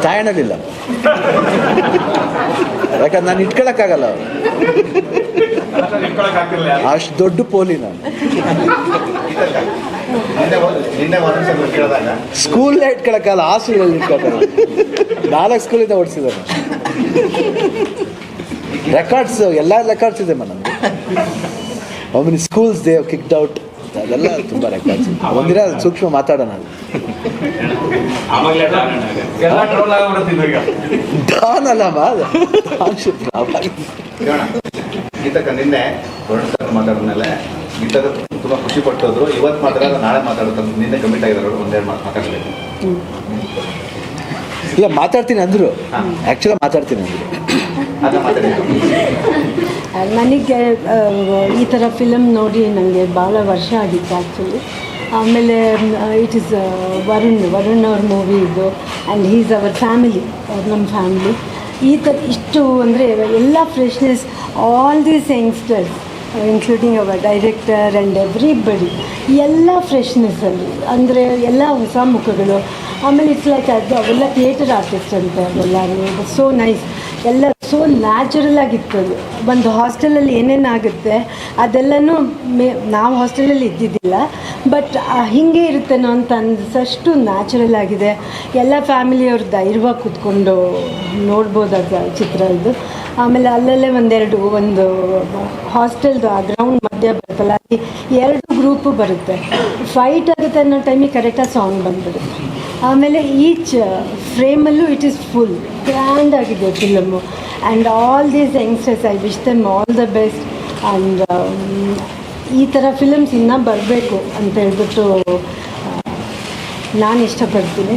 ತಾಯಣಲಿಲ್ಲ, ಯಾಕಂದ್ರೆ ನಾನು ಇಟ್ಕೊಳಕ್ಕಾಗಲ್ಲ. ಅಷ್ಟು ದೊಡ್ಡ ಪೋಲಿ ನಾನು. ಸ್ಕೂಲ್ನ ಇಟ್ಕೊಳಕ್ಕಾಗಲ್ಲ, ಹಾಸ್ಟೆಲಲ್ಲಿ ಇಟ್ಕೊಳಕ್ಕಾಗಲ್ಲ. 4 ಸ್ಕೂಲಿಂದ ಓಡಿಸಿದ್ದಾರೆ. ರೆಕಾರ್ಡ್ಸ್, ಎಲ್ಲ ರೆಕಾರ್ಡ್ಸ್ ಇದೆ ನಮಗೆ. ಒಮ್ಮೆ ಸ್ಕೂಲ್ಸ್ ದೇ ಕಿಕ್ಡ್ ಔಟ್, ಅದೆಲ್ಲ ತುಂಬ ರೆಕಾರ್ಡ್ಸ್. ಒಂದಿನ ಸೂಕ್ಷ್ಮ ಮಾತಾಡೋಣ. ಡಾನ್ ಅಲ್ಲಮ್ಮ, ನಿನ್ನೆ ಮಾತಾಡಿದ್ಮೇಲೆ ಗೀತದ ತುಂಬ ಖುಷಿ ಪಟ್ಟೋದ್ರು. ಇವತ್ತು ಮಾತಾಡೋದು ನಾಳೆ ಮಾತಾಡೋದು, ನಿನ್ನೆ ಕಮಿಟ್ ಆಗಿದ್ರು. ಒಂದೆರಡು ಮಾತಾಡಬೇಕು. ಇಲ್ಲ ಮಾತಾಡ್ತೀನಿ ಅಂದರು, ಆ್ಯಕ್ಚುಲಾಗಿ ಮಾತಾಡ್ತೀನಿ ಅಂದರು. ನನಗೆ ಈ ಥರ ಫಿಲಮ್ ನೋಡಿ ನನಗೆ ಭಾಳ ವರ್ಷ ಆಗಿತ್ತು ಆ್ಯಕ್ಚುಲಿ. ಆಮೇಲೆ ಇಟ್ ಈಸ್ ವರುಣ್ ಅವ್ರ ಮೂವಿ ಇದು, ಆ್ಯಂಡ್ ಹೀಸ್ ಅವರ್ ಫ್ಯಾಮಿಲಿ, ನಮ್ಮ ಫ್ಯಾಮಿಲಿ. ಈ ಥರ ಇಷ್ಟು ಅಂದರೆ ಎಲ್ಲ freshness, all these youngsters including our director and everybody, ಎಲ್ಲ ಫ್ರೆಶ್ನೆಸ್ಸಲ್ಲಿ ಅಂದರೆ ಎಲ್ಲ ಹೊಸ ಮುಖಗಳು. ಆಮೇಲೆ ಇಟ್ಸ್ ಲೈಕ್ ಅದು ಅವೆಲ್ಲ ಥಿಯೇಟರ್ ಆರ್ಟಿಸ್ಟ್ ಅಂತ ಎಲ್ಲರೂ. ಸೋ ನೈಸ್, ಎಲ್ಲ ಸೋ ನ್ಯಾಚುರಲ್ ಆಗಿತ್ತು. ಅದು ಒಂದು ಹಾಸ್ಟೆಲಲ್ಲಿ ಏನೇನಾಗುತ್ತೆ ಅದೆಲ್ಲನೂ ನಾವು ಹಾಸ್ಟೆಲಲ್ಲಿ ಇದ್ದಿದ್ದಿಲ್ಲ, ಬಟ್ ಹಿಂಗೆ ಇರುತ್ತೇನೋ ಅಂತ ಅನಿಸಷ್ಟು ನ್ಯಾಚುರಲ್ ಆಗಿದೆ. ಎಲ್ಲ ಫ್ಯಾಮಿಲಿಯವ್ರು ಧೈರ್ಯವಾಗಿ ಕೂತ್ಕೊಂಡು ನೋಡ್ಬೋದಾದ ಚಿತ್ರ ಇದು. ಆಮೇಲೆ ಅಲ್ಲಲ್ಲೇ ಒಂದು ಹಾಸ್ಟೆಲ್ದು ಆ ಗ್ರೌಂಡ್ ಮಧ್ಯ ಬರುತ್ತಲ್ಲ, ಅಲ್ಲಿ 2 ಗ್ರೂಪು ಬರುತ್ತೆ. ಫೈಟ್ ಆಗುತ್ತೆ ಅನ್ನೋ ಟೈಮಿಗೆ ಕರೆಕ್ಟಾಗಿ ಸಾಂಗ್ ಬಂದುಬಿಡುತ್ತೆ. ಆಮೇಲೆ ಈಚ್ ಫ್ರೇಮಲ್ಲೂ ಇಟ್ ಈಸ್ ಫುಲ್ ಗ್ರ್ಯಾಂಡ್ ಆಗಿದೆ film. And all these youngsters, I wish them all the best. And ಈ ಥರ ಫಿಲಮ್ಸ್ ಇನ್ನೂ ಬರಬೇಕು ಅಂತ ಹೇಳ್ಬಿಟ್ಟು ನಾನು ಇಷ್ಟಪಡ್ತೀನಿ.